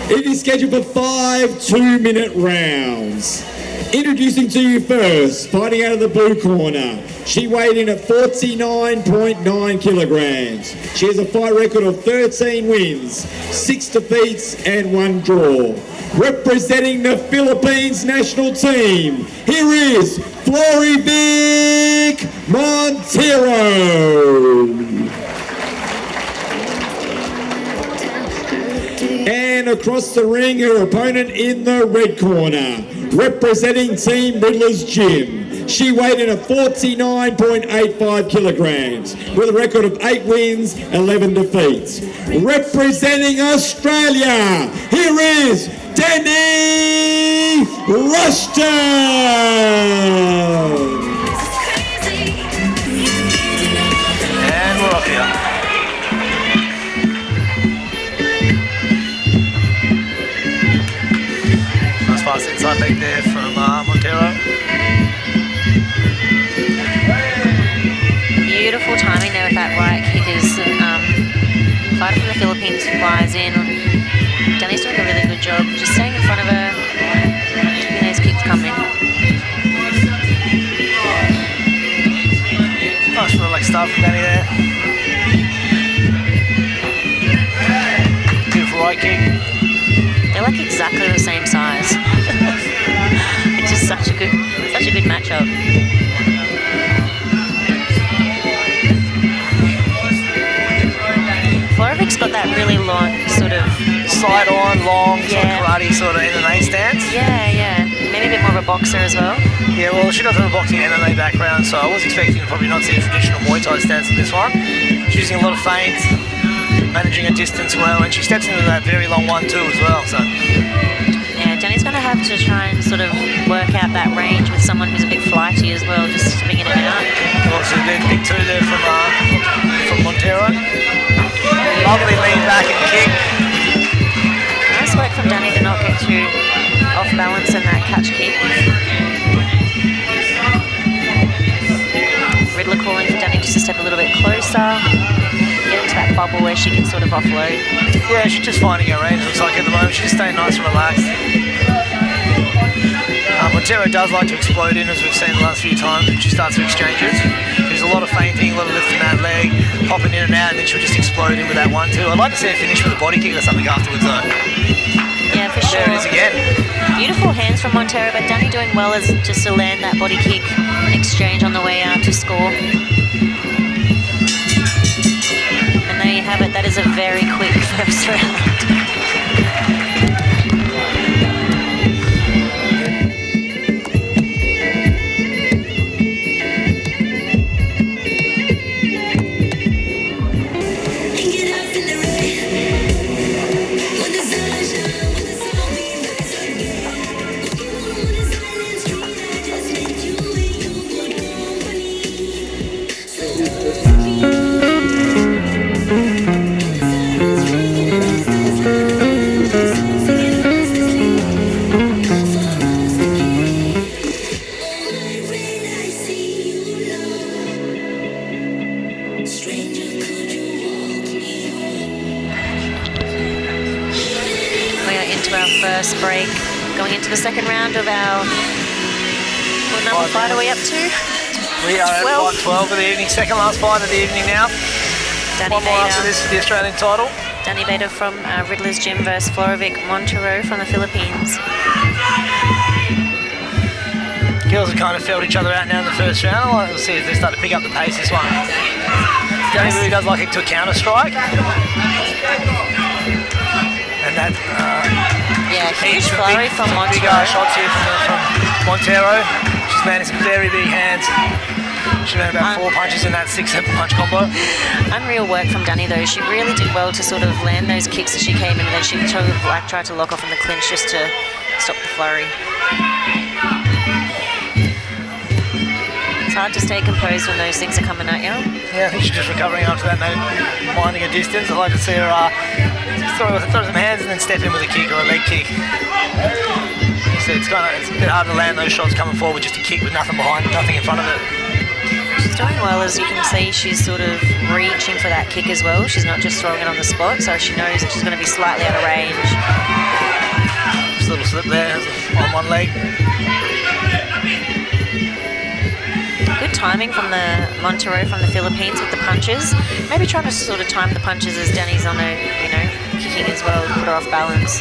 It is scheduled for 5 2-minute rounds. Introducing to you first, fighting out of the blue corner. She weighed in at 49.9 kilograms. She has a fight record of 13 wins, 6 defeats and 1 draw. Representing the Philippines national team, here is Floryvic Montero. And across the ring, her opponent in the red corner, representing Team Riddler's Gym. She weighed in at 49.85 kilograms with a record of 8 wins, 11 defeats. Representing Australia, here is Dani Rushton. And we're off here. Nice fast inside leg there from Montero. Beautiful timing there with that right kick as fighter from the Philippines flies in. Dani's doing a really good job just staying in front of her, keeping those kicks coming. Nice little like start from Dani there. Beautiful right kick. They're like exactly the same size. It's just such a good matchup. Floryvic's got that really long sort of side on, long, sort of karate sort of MMA stance. Yeah. Maybe a bit more of a boxer as well. Yeah, well, she does have a boxing MMA background, so I was expecting to probably not see a traditional Muay Thai stance in this one. She's using a lot of feints, managing her distance well, and she steps into that very long 1-2 as well. So yeah, Dani's going to have to try and sort of work out that range with someone who's a bit flighty as well, just to bring it out. Also a big 2 there from Montero. Lovely lean back and kick. Nice work from Dani to not get too off balance in that catch kick. Riddler calling for Dani just to step a little bit closer, get into that bubble where she can sort of offload. Yeah, she's just finding her range, looks like at the moment. She's staying nice and relaxed. Montero does like to explode in, as we've seen the last few times when she starts her exchanges. There's a lot of feinting, a lot of lifting that leg, popping in and out, and then she'll just explode in with that 1-2. I'd like to see her finish with a body kick or something afterwards though. Yeah, for sure. There it is again. Beautiful hands from Montero, but Dani doing well as just to land that body kick and exchange on the way out to score. And there you have it. That is a very quick first round. First break, going into the second round of our, what number fight are we up to? We are at fight 12 of the evening, second last fight of the evening now. Dani One more after this for the Australian title. Dani Bader from Riddler's Gym versus Floryvic Montero from the Philippines. Girls have kind of felt each other out now in the first round. I'll like to see if they start to pick up the pace this one. Dani really does like it to a counter strike. And that huge flurry from Montero. Big shots here from Montero. She's landing some very big hands. She landed about 4 punches in that 6-7 punch combo. Unreal work from Dani though. She really did well to sort of land those kicks as she came in, and then she sort of like tried to lock off in the clinch just to stop the flurry. It's hard to stay composed when those things are coming at you. Yeah, I think she's just recovering after that, minding her distance. I'd like to see her throw some hands and then step in with a kick or a leg kick. So it's a bit hard to land those shots coming forward with just a kick with nothing behind it, nothing in front of it. She's doing well, as you can see. She's sort of reaching for that kick as well. She's not just throwing it on the spot, so she knows that she's going to be slightly out of range. Just a little slip there on one leg. Good timing from the Montero from the Philippines with the punches. Maybe trying to sort of time the punches as Dani's on her, kicking as well, put her off balance.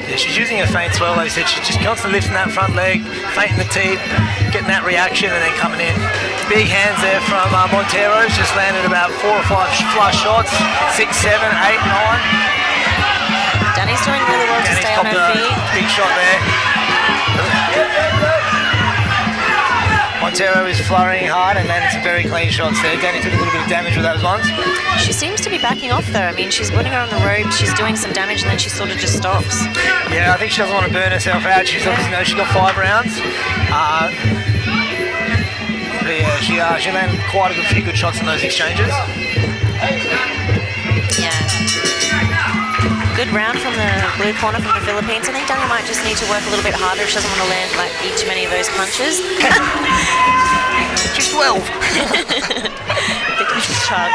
Yeah, she's using her feints well. Like I said, she's just constantly lifting that front leg, feinting the teep, getting that reaction, and then coming in. Big hands there from Montero. Just landed about 4 or 5 flush shots, 6, 7, 8, 9. Dani's doing really well to stay on her feet. Big shot there. Montero is flurrying hard and landed some very clean shots there. Dani took a little bit of damage with those ones. She seems to be backing off though. I mean, she's putting her on the rope, she's doing some damage, and then she sort of just stops. Yeah, I think she doesn't want to burn herself out. She's obviously knows she's got 5 rounds. But yeah, she landed quite a few good shots in those exchanges. Yeah. Good round from the blue corner from the Philippines. I think Dani might just need to work a little bit harder if she doesn't want to land like too many of those punches. She's 12.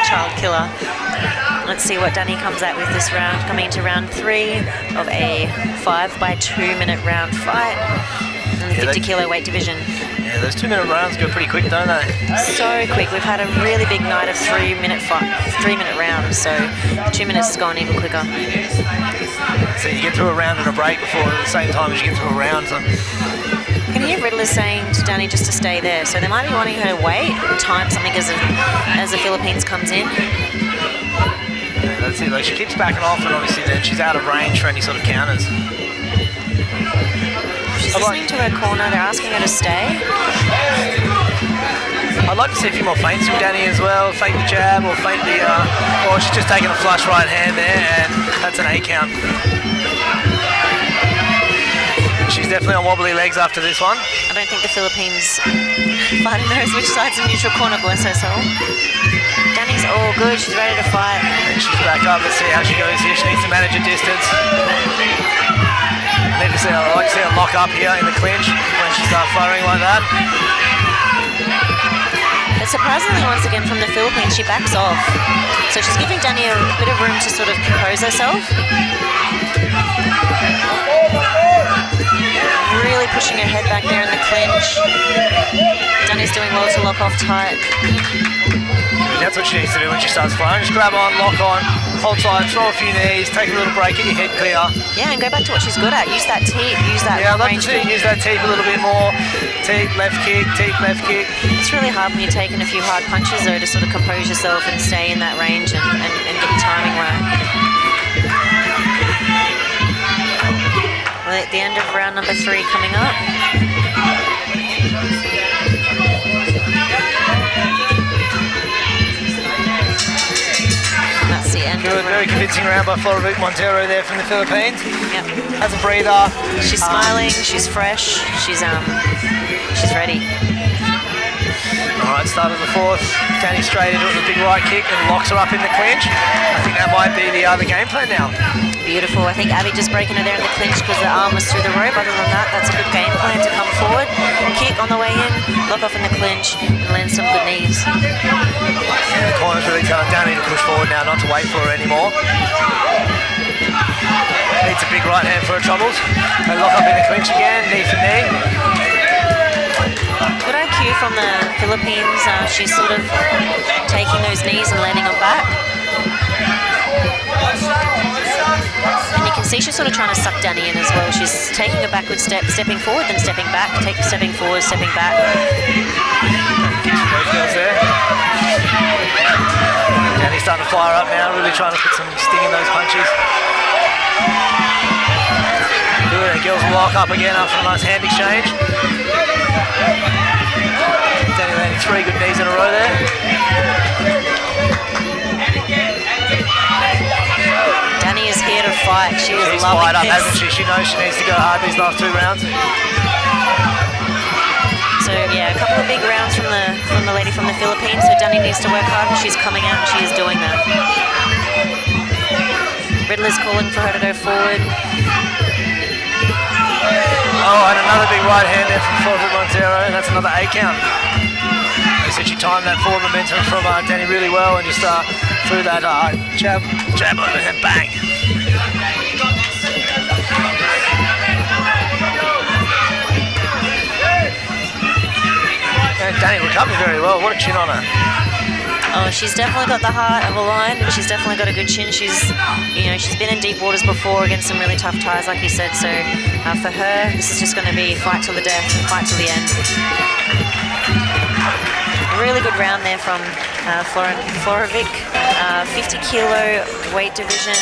child killer. Let's see what Dani comes out with this round. Coming into round 3 of a 5-by-2-minute round fight in the 50-kilo weight division. Yeah, those 2-minute rounds go pretty quick, don't they? So quick. We've had a really big night of 3-minute rounds, so 2 minutes has gone even quicker. So you get through a round and a break before at the same time as you get through a round. So. I can hear Riddler's saying to Dani just to stay there, so they might be wanting her to wait and time something as the Philippines comes in. Yeah, that's it. Like she keeps backing off, and obviously then she's out of range for any sort of counters. She's listening to her corner. They're asking her to stay. I'd like to see a few more feints from Dani as well. Feint the jab or feint the... or she's just taking a flush right hand there, and that's an 8 count. She's definitely on wobbly legs after this one. I don't think the Philippines fighter knows which side's the neutral corner, bless her soul. Dani's all good. She's ready to fight. And she's back up. Let's see how she goes here. She needs to manage her distance. I like to see her lock up here in the clinch when she starts firing like that. But surprisingly, once again, from the Philippines, she backs off. So she's giving Dani a bit of room to sort of compose herself. Really pushing her head back there in the clinch. Dani's doing well to lock off tight. That's what she needs to do when she starts firing. Just grab on, lock on, hold tight, throw a few knees, take a little break, get your head clear. Yeah, and go back to what she's good at. Use that teep, use that range. Yeah, use that teep a little bit more. Teep, left kick, left kick. It's really hard when you're taking a few hard punches though to sort of compose yourself and stay in that range and get your timing right. Well, at the end of round number 3 coming up. That's the end. Good, very convincing round by Floryvic. Montero there from the Philippines. Yep. Has a breather. She's smiling, she's fresh, she's ready. Alright, start of the 4th. Dani straight into it with a big right kick and locks her up in the clinch. I think that might be the game plan now. Beautiful. I think Abby just breaking her there in the clinch because the arm was through the rope. Other than that, that's a good game plan to come forward. Kick on the way in, lock off in the clinch, and land some good knees. Yeah, the corner's really telling Dani to push forward now, not to wait for her anymore. Needs a big right hand for her troubles. They lock up in the clinch again, knee for knee. Good IQ from the Philippines. She's sort of taking those knees and landing them back. And you can see she's sort of trying to suck Dani in as well. She's taking a backward step, stepping forward, then stepping back, stepping forward, stepping back. Both girls there. Dani's starting to fire up now, really trying to put some sting in those punches. Good, and girls will lock up again after a nice hand exchange. Dani landing 3 good knees in a row there. Dani is here to fight. She is She's loving fired up, this. hasn't she? She knows she needs to go hard these last 2 rounds. So yeah, a couple of big rounds from the lady from the Philippines. So Dani needs to work hard, and she's coming out and she is doing that. Riddler's calling for her to go forward. Oh, and another big right hand there from Floryvic Montero, and that's another 8 count. They said she timed that forward momentum from Dani really well and just threw that jab overhead, bang. Dani recovered very well. What a chin on her. Oh, she's definitely got the heart of a lion, but she's definitely got a good chin. She's been in deep waters before against some really tough ties, like you said. So for her, this is just going to be fight till the death, fight till the end. A really good round there from Floryvic. 50 kilo weight division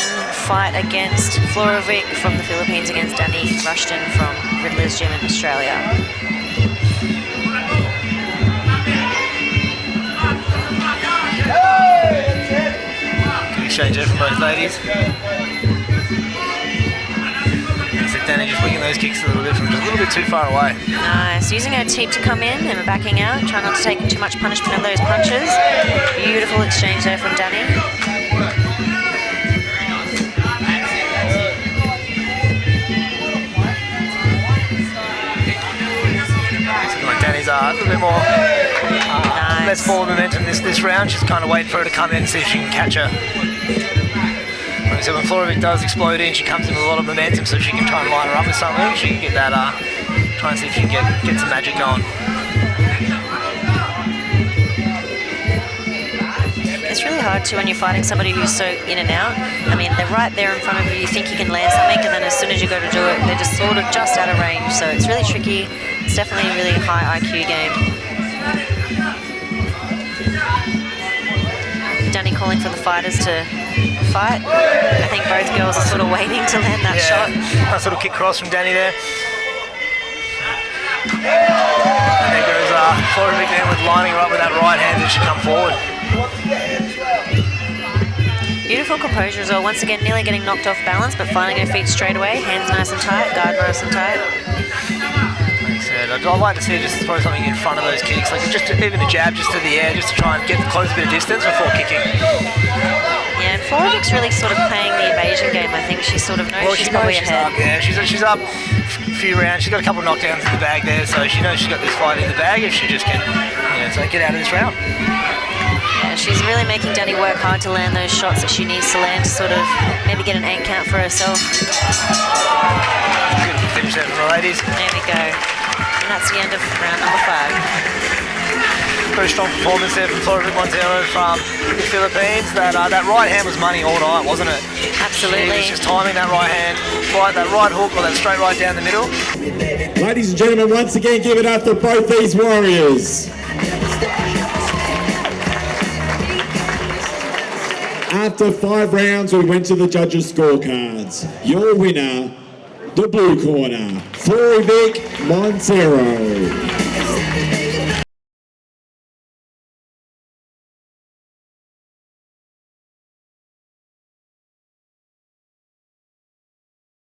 fight against Floryvic from the Philippines against Dani Rushton from Riddler's Gym in Australia. Exchange there from both ladies. So Dani just winging those kicks a little bit from just a little bit too far away. Nice. Using her teep to come in and backing out. Try not to take too much punishment of those punches. Beautiful exchange there from Dani. Dani's a little bit more less forward momentum this round. She's kind of waiting for her to come in and see if she can catch her. Like I said, when Floryvic does explode in, she comes in with a lot of momentum, so if she can try and line her up with something, she can get that, try and see if she can get some magic going. It's really hard too when you're fighting somebody who's so in and out. I mean, they're right there in front of you, you think you can land something, and then as soon as you go to do it, they're just sort of just out of range. So it's really tricky. It's definitely a really high IQ game. Dani calling for the fighters to fight. I think both girls are sort of waiting to land that shot. Nice little kick cross from Dani there. And there goes Floryvic there with lining her up with that right hand as she come forward. Beautiful composure as well. Once again, nearly getting knocked off balance, but finding her feet straight away. Hands nice and tight, guard nice and tight. I'd like to see her just throw something in front of those kicks, like just even a jab just to the air, just to try and close a bit of distance before kicking. Yeah, and Florivic's really sort of playing the evasion game. I think she sort of knows she's probably ahead. She's up a few rounds. She's got a couple of knockdowns in the bag there, so she knows she's got this fight in the bag if she just can, so get out of this round. Yeah, she's really making Dani work hard to land those shots that she needs to land to sort of maybe get an 8 count for herself. Beautiful finish there from the ladies. There we go. And that's the end of round number 5. Very strong performance there from Floryvic Montero from the Philippines. That right hand was money all night, wasn't it? Absolutely. She was just timing that right hand, that right hook or that straight right down the middle. Ladies and gentlemen, once again, give it up for both these warriors. After 5 rounds, we went to the judges' scorecards. Your winner, the blue corner, Floryvic Montero.